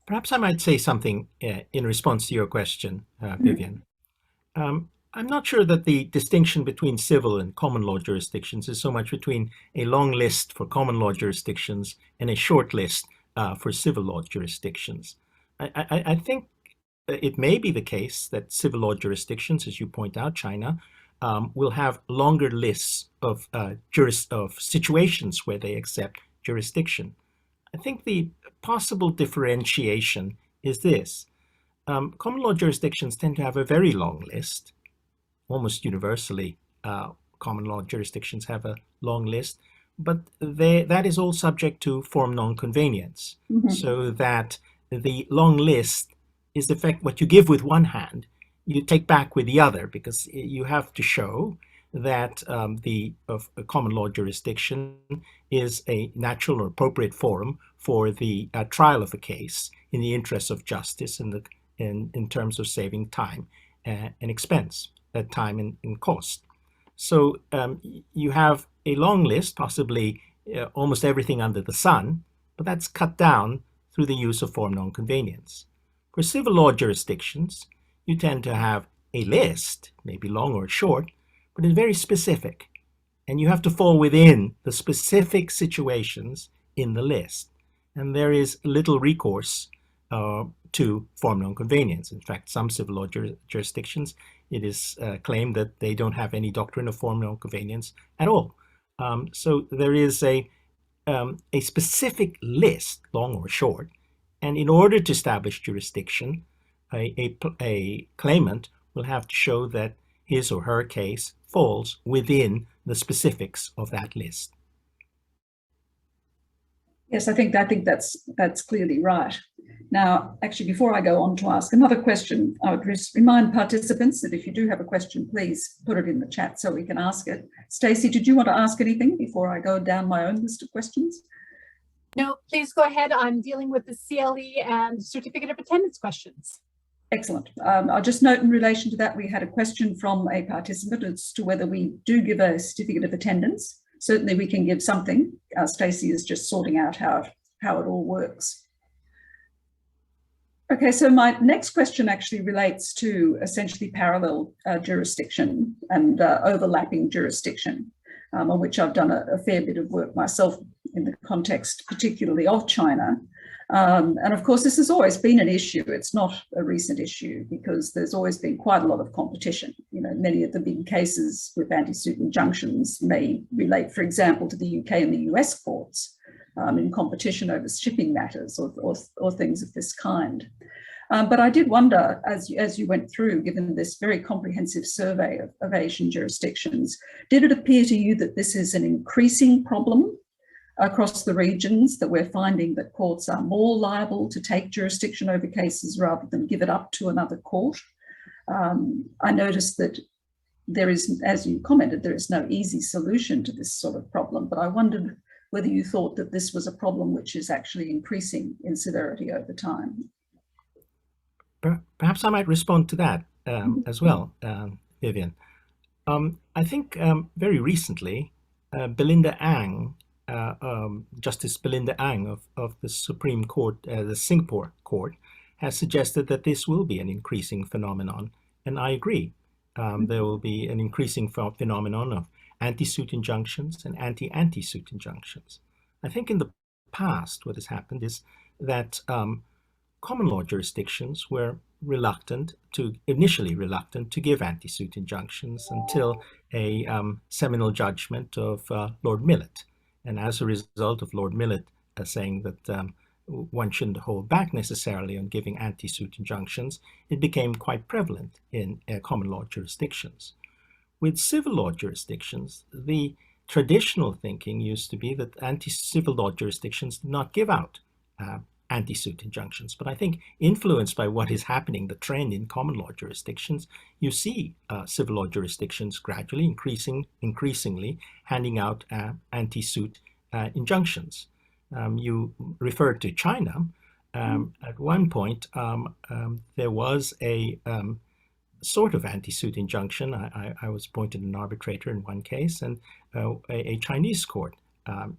Perhaps I might say something in response to your question, Vivian. I'm not sure that the distinction between civil and common law jurisdictions is so much between a long list for common law jurisdictions and a short list for civil law jurisdictions. I think it may be the case that civil law jurisdictions, as you point out, China, will have longer lists of situations where they accept jurisdiction. I think the possible differentiation is this. Common law jurisdictions tend to have a very long list. Almost universally, common law jurisdictions have a long list, but that is all subject to form non-convenience, so that the long list is in fact what you give with one hand, you take back with the other, because you have to show that a common law jurisdiction is a natural or appropriate forum for the trial of a case in the interests of justice and in terms of saving time and expense, time and cost. So you have a long list, possibly almost everything under the sun, but that's cut down through the use of form non-convenience. For civil law jurisdictions, you tend to have a list, maybe long or short, but it's very specific. And you have to fall within the specific situations in the list. And there is little recourse to form non-convenience. In fact, some civil law jurisdictions, it is claimed that they don't have any doctrine of form non-convenience at all. So there is a specific list, long or short, and in order to establish jurisdiction, a claimant will have to show that his or her case falls within the specifics of that list. Yes, I think that's clearly right. Now, actually, before I go on to ask another question, I would remind participants that if you do have a question, please put it in the chat so we can ask it. Stacey, did you want to ask anything before I go down my own list of questions? No, please go ahead. I'm dealing with the CLE and certificate of attendance questions. Excellent. I'll just note in relation to that, we had a question from a participant as to whether we do give a certificate of attendance. Certainly we can give something. Stacey is just sorting out how it all works. Okay, so my next question actually relates to essentially parallel jurisdiction and overlapping jurisdiction, on which I've done a fair bit of work myself in the context particularly of China. And of course, this has always been an issue. It's not a recent issue because there's always been quite a lot of competition. You know, many of the big cases with anti-suit injunctions may relate, for example, to the UK and the US courts in competition over shipping matters or things of this kind. But I did wonder, as you went through, given this very comprehensive survey of Asian jurisdictions, did it appear to you that this is an increasing problem across the regions, that we're finding that courts are more liable to take jurisdiction over cases rather than give it up to another court? I noticed that there is, as you commented, there is no easy solution to this sort of problem, but I wondered whether you thought that this was a problem which is actually increasing in severity over time. Perhaps I might respond to that as well, Vivian. I think very recently, Belinda Ang, Justice Belinda Ang of the Supreme Court, the Singapore Court, has suggested that this will be an increasing phenomenon, and I agree. There will be an increasing phenomenon of anti-suit injunctions and anti-suit injunctions. I think in the past, what has happened is that common law jurisdictions were initially reluctant to give anti-suit injunctions until a seminal judgment of Lord Millett. And as a result of Lord Millett saying that one shouldn't hold back necessarily on giving anti-suit injunctions, it became quite prevalent in common law jurisdictions. With civil law jurisdictions, the traditional thinking used to be that civil law jurisdictions did not give out anti-suit injunctions. But I think influenced by what is happening, the trend in common law jurisdictions, you see civil law jurisdictions gradually increasingly handing out anti-suit injunctions. You referred to China. At one point, there was a sort of anti-suit injunction. I was appointed an arbitrator in one case, and a Chinese court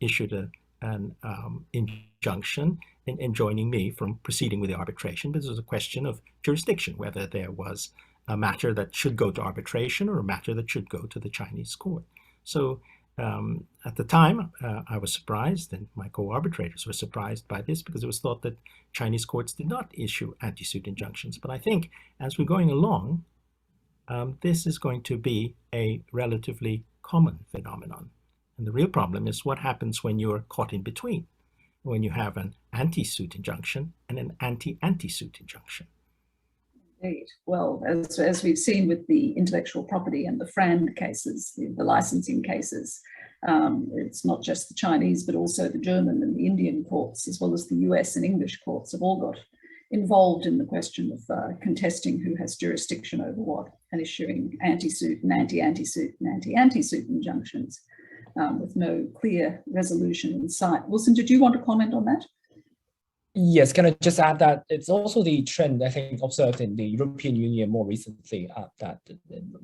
issued an injunction enjoining me from proceeding with the arbitration. This was a question of jurisdiction, whether there was a matter that should go to arbitration or a matter that should go to the Chinese court. So At the time, I was surprised, and my co-arbitrators were surprised by this, because it was thought that Chinese courts did not issue anti-suit injunctions. But I think as we're going along, this is going to be a relatively common phenomenon. And the real problem is what happens when you're caught in between, when you have an anti-suit injunction and an anti-anti-suit injunction. Indeed. Well, as we've seen with the intellectual property and the FRAND cases, the licensing cases, it's not just the Chinese, but also the German and the Indian courts, as well as the US and English courts, have all got involved in the question of contesting who has jurisdiction over what, and issuing anti-suit and anti-anti-suit and anti-anti-suit injunctions with no clear resolution in sight. Wilson, did you want to comment on that? Yes, can I just add that it's also the trend, I think, observed in the European Union more recently, that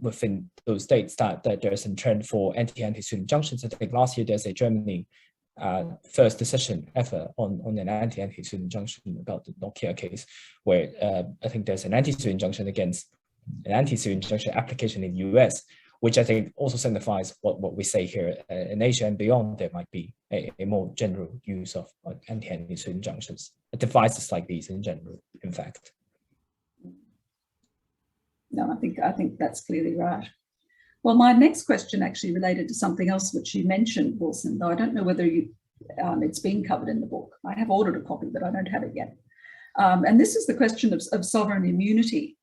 within those states that there's a trend for anti-suit injunctions. I think last year there's a Germany first decision ever on an anti-suit injunction about the Nokia case, where I think there's an anti-suit injunction against an anti-suit injunction application in the US, which I think also signifies what we say here in Asia and beyond. There might be a more general use of anti-suit injunctions, devices like these in general, in fact. No, I think that's clearly right. Well, my next question actually related to something else which you mentioned, Wilson, though I don't know whether it's been covered in the book. I have ordered a copy, but I don't have it yet. And this is the question of sovereign immunity.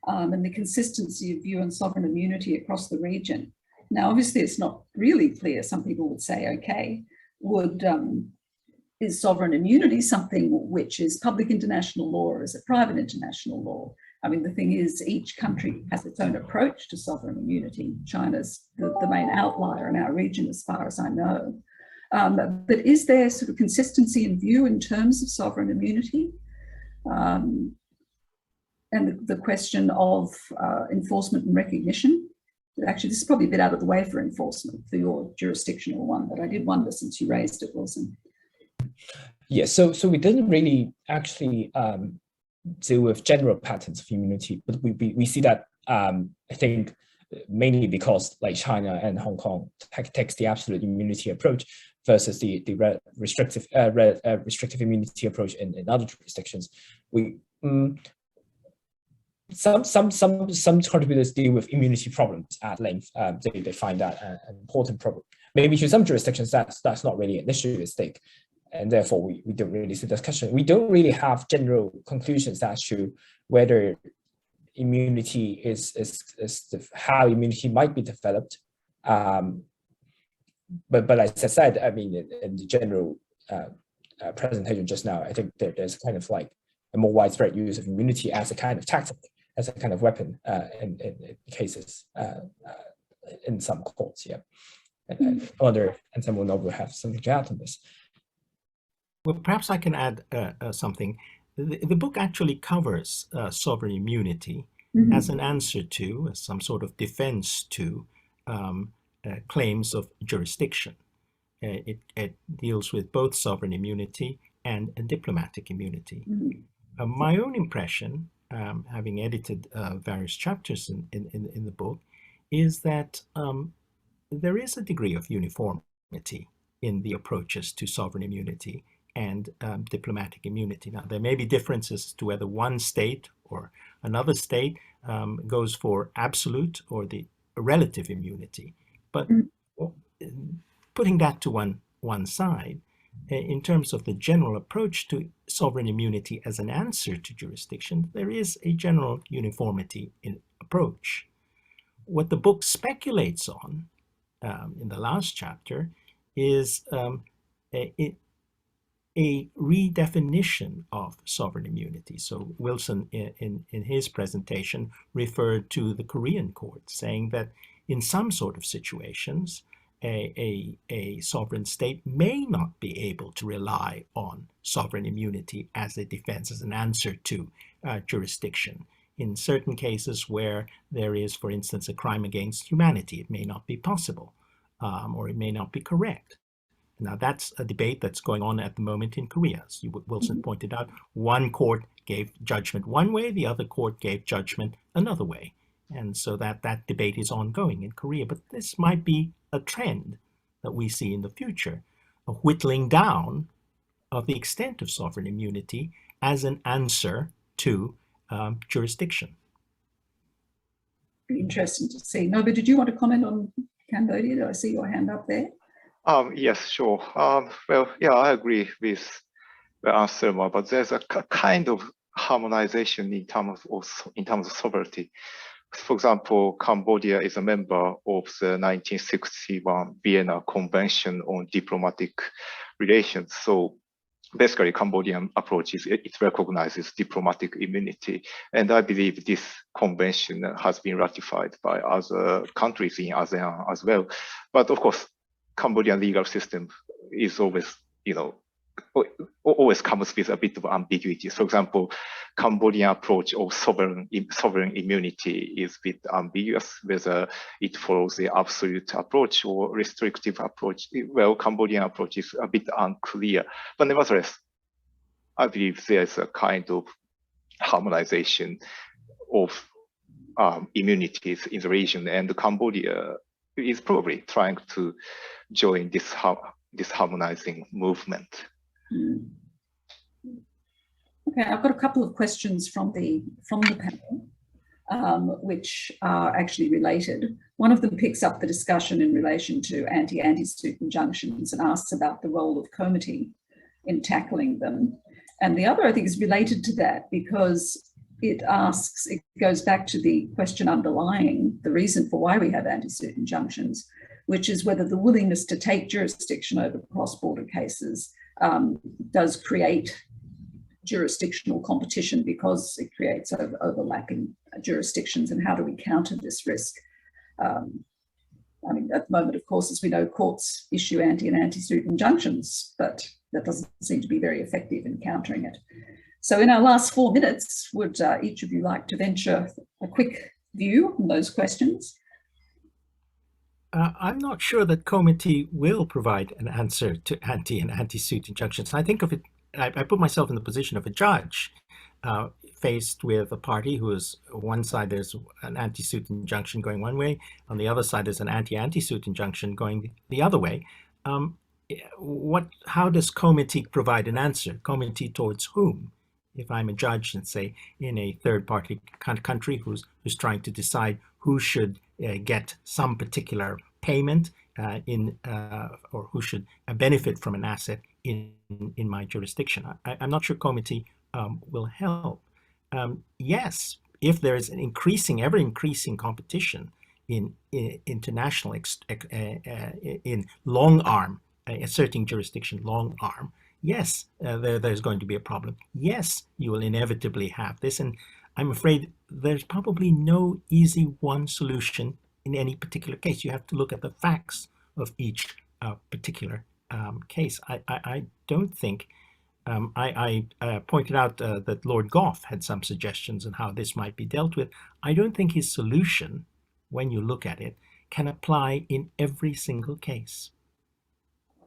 And the consistency of view on sovereign immunity across the region. Now, obviously, it's not really clear. Some people would say, okay, is sovereign immunity something which is public international law, or is it private international law? I mean, the thing is, each country has its own approach to sovereign immunity. China's the main outlier in our region, as far as I know. But is there sort of consistency in view in terms of sovereign immunity? And the question of enforcement and recognition. Actually, this is probably a bit out of the way for enforcement, for your jurisdictional one, but I did wonder, since you raised it, Wilson. Yes, so we didn't really actually deal with general patterns of immunity, but we see that I think mainly because like China and Hong Kong takes the absolute immunity approach versus the restrictive immunity approach in other jurisdictions. Some contributors deal with immunity problems at length. They find that an important problem. Maybe to some jurisdictions that's not really an issue at stake, and therefore we don't really see discussion. We don't really have general conclusions as to whether immunity is how immunity might be developed. But as I said, I mean, in the general presentation just now, I think there's kind of like a more widespread use of immunity as a kind of tactic, as a kind of weapon in cases in some courts. Yeah, and someone will have something to add on this. Well, perhaps I can add something. The book actually covers sovereign immunity as an answer to, as some sort of defense to claims of jurisdiction. It deals with both sovereign immunity and diplomatic immunity. My own impression, having edited various chapters in the book, is that there is a degree of uniformity in the approaches to sovereign immunity and diplomatic immunity. Now, there may be differences as to whether one state or another state goes for absolute or the relative immunity. But putting that to one side, in terms of the general approach to sovereign immunity as an answer to jurisdiction, there is a general uniformity in approach. What the book speculates on in the last chapter is a redefinition of sovereign immunity. So Wilson, in his presentation, referred to the Korean court, saying that in some sort of situations, a sovereign state may not be able to rely on sovereign immunity as a defense, as an answer to jurisdiction. In certain cases where there is, for instance, a crime against humanity, it may not be possible, or it may not be correct. Now, that's a debate that's going on at the moment in Korea. As Wilson pointed out, one court gave judgment one way, the other court gave judgment another way. And so that debate is ongoing in Korea. But this might be a trend that we see in the future, a whittling down of the extent of sovereign immunity as an answer to jurisdiction. Be interesting to see. Nobu, did you want to comment on Cambodia? Did I see your hand up there? Yes, sure. Well, yeah, I agree with the answer, but there's a kind of harmonization in terms of sovereignty. For example, Cambodia is a member of the 1961 Vienna Convention on Diplomatic Relations. So basically, Cambodian approach is it recognizes diplomatic immunity, and I believe this convention has been ratified by other countries in ASEAN as well. But of course, Cambodian legal system is always, always comes with a bit of ambiguity. For example, Cambodian approach of sovereign immunity is a bit ambiguous, whether it follows the absolute approach or restrictive approach. Well, Cambodian approach is a bit unclear, but nevertheless, I believe there's a kind of harmonization of immunities in the region, and Cambodia is probably trying to join this harmonizing movement. Okay, I've got a couple of questions from the panel, which are actually related. One of them picks up the discussion in relation to anti-suit injunctions and asks about the role of comity in tackling them. And the other, I think, is related to that because it goes back to the question underlying the reason for why we have anti-suit injunctions, which is whether the willingness to take jurisdiction over cross-border cases does create jurisdictional competition because it creates overlapping jurisdictions, and how do we counter this risk? I mean, at the moment, of course, as we know, courts issue anti-suit injunctions, but that doesn't seem to be very effective in countering it. So in our last 4 minutes, would each of you like to venture a quick view on those questions? I'm not sure that comity will provide an answer to anti-suit injunctions. I think of it, I put myself in the position of a judge faced with a party who is, one side there's an anti-suit injunction going one way, on the other side there's an anti-suit injunction going the other way. How does comity provide an answer? Comity towards whom? If I'm a judge and say in a third party country who's trying to decide who should get some particular payment or who should benefit from an asset in my jurisdiction, I'm not sure comity will help. Yes, if there is an ever increasing competition in international in long arm, asserting jurisdiction long arm, yes, there's going to be a problem. Yes, you will inevitably have this, and I'm afraid there's probably no easy one solution in any particular case. You have to look at the facts of each particular case. I don't think, I pointed out that Lord Gough had some suggestions on how this might be dealt with. I don't think his solution, when you look at it, can apply in every single case.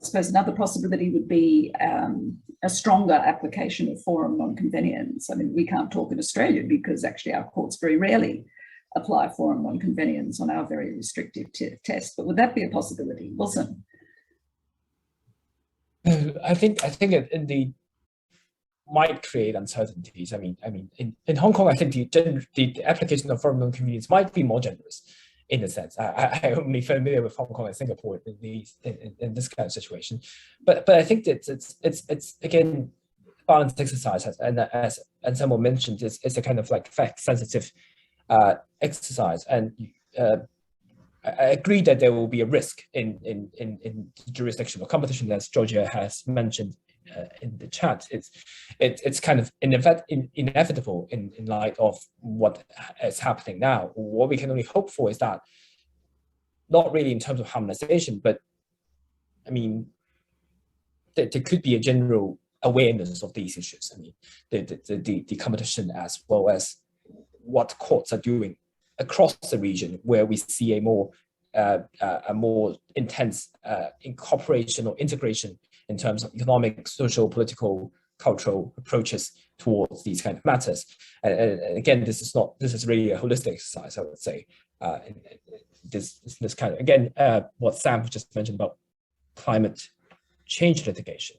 I suppose another possibility would be a stronger application of forum non-convenience. I mean, we can't talk in Australia because actually our courts very rarely apply forum non-convenience on our very restrictive test. But would that be a possibility, Wilson? I think it indeed might create uncertainties. I mean, in Hong Kong, I think the application of forum non-convenience might be more generous. In a sense, I'm only familiar with Hong Kong and Singapore in this kind of situation, but I think that it's again balanced exercise, and someone mentioned it's a kind of like fact-sensitive exercise, and I agree that there will be a risk in jurisdictional competition, as Georgia has mentioned in the chat. It's kind of inevitable in light of what is happening now. What we can only hope for is that, not really in terms of harmonization, but I mean, there could be a general awareness of these issues. I mean, the competition as well as what courts are doing across the region, where we see a more intense incorporation or integration in terms of economic, social, political, cultural approaches towards these kind of matters. And again, this is really a holistic exercise, I would say. This kind of, again, what Sam just mentioned about climate change litigation.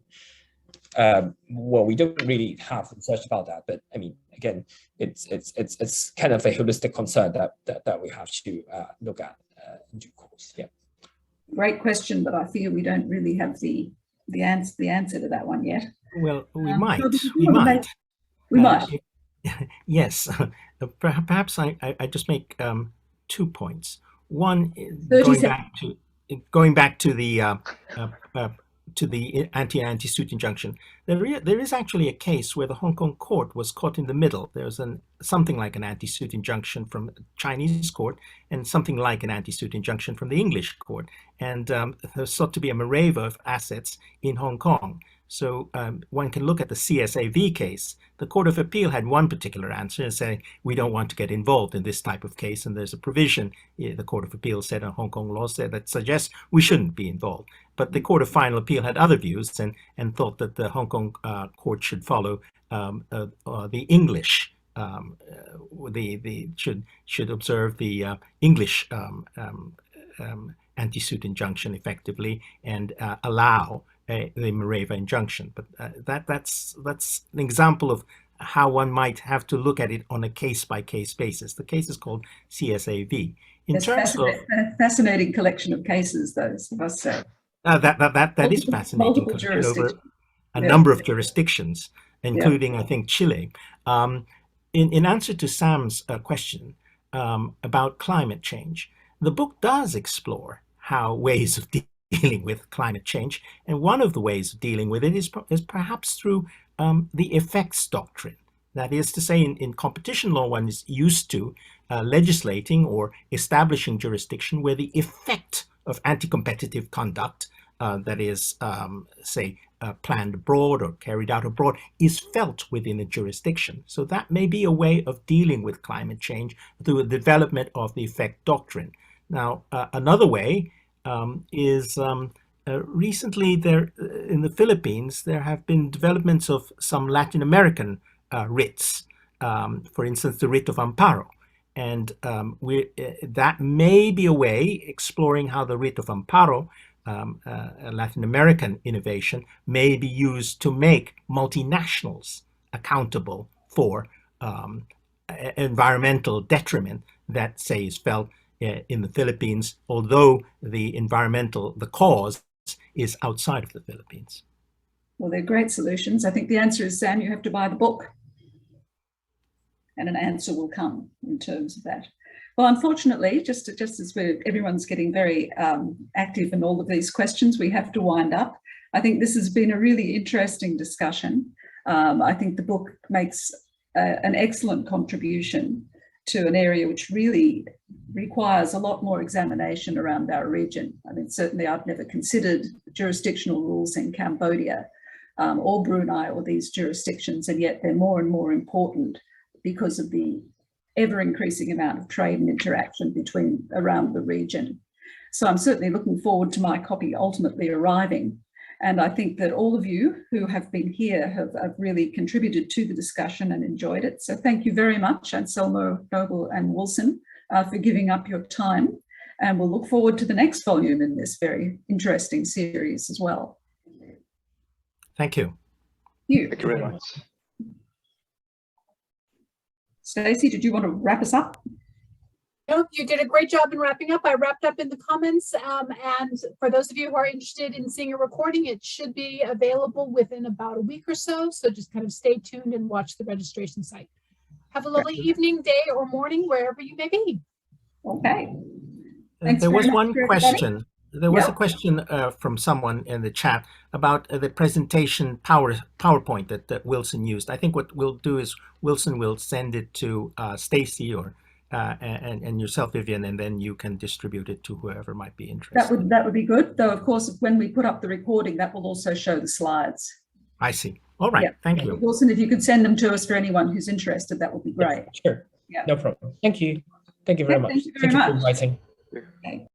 Well, we don't really have research about that, but I mean, again, it's kind of a holistic concern that we have to look at in due course. Yeah. Great question, but I fear we don't really have the answer to that one yet. Well, we might. We might. Yes. Perhaps I just make 2 points. One, going back to the anti-suit injunction. There is actually a case where the Hong Kong court was caught in the middle. There's something like an anti-suit injunction from a Chinese court and something like an anti-suit injunction from the English court. And there's sought to be a Mareva of assets in Hong Kong. So one can look at the CSAV case. The Court of Appeal had one particular answer and saying, we don't want to get involved in this type of case. And there's a provision, the Court of Appeal said, and Hong Kong law said, that suggests we shouldn't be involved. But the Court of Final Appeal had other views and thought that the Hong Kong court should follow the English, should observe the English anti-suit injunction effectively and allow the Mareva injunction. But that's an example of how one might have to look at it on a case-by-case basis. The case is called CSAV. Fascinating collection of cases, those, I must say. That is fascinating over a number of jurisdictions, including, I think, Chile. In answer to Sam's question about climate change, the book does explore how ways of dealing with climate change, and one of the ways of dealing with it is perhaps through the effects doctrine. That is to say, in competition law, one is used to legislating or establishing jurisdiction where the effect of anti-competitive conduct, that is, say, planned abroad or carried out abroad, is felt within a jurisdiction. So that may be a way of dealing with climate change through the development of the effect doctrine. Now, another way is recently there in the Philippines, there have been developments of some Latin American writs, for instance, the writ of amparo. And that may be a way exploring how the writ of amparo, a Latin American innovation, may be used to make multinationals accountable for environmental detriment that, say, is felt in the Philippines, although the cause is outside of the Philippines. Well, they're great solutions. I think the answer is, Sam, you have to buy the book. And an answer will come in terms of that. Well, unfortunately, just as everyone's getting very active in all of these questions, we have to wind up. I think this has been a really interesting discussion. I think the book makes an excellent contribution to an area which really requires a lot more examination around our region. I mean, certainly I've never considered jurisdictional rules in Cambodia or Brunei or these jurisdictions, and yet they're more and more important because of the ever-increasing amount of trade and interaction around the region. So I'm certainly looking forward to my copy ultimately arriving. And I think that all of you who have been here have really contributed to the discussion and enjoyed it. So thank you very much, Anselmo, Noble and Wilson, for giving up your time. And we'll look forward to the next volume in this very interesting series as well. Thank you. Thank you very much. Stacey, did you want to wrap us up? No, you did a great job in wrapping up. I wrapped up in the comments. And for those of you who are interested in seeing a recording, it should be available within about a week or so. So just kind of stay tuned and watch the registration site. Have a lovely evening, day, or morning, wherever you may be. Okay. There was one question. There was a question from someone in the chat about the presentation PowerPoint that Wilson used. I think what we'll do is Wilson will send it to Stacey or and yourself, Vivian, and then you can distribute it to whoever might be interested. That would be good. Though, of course, when we put up the recording, that will also show the slides. I see. All right. Thank you. Wilson, if you could send them to us for anyone who's interested, that would be great. Sure. No problem. Thank you. Thank you very much. Thank you very much. For inviting. Okay.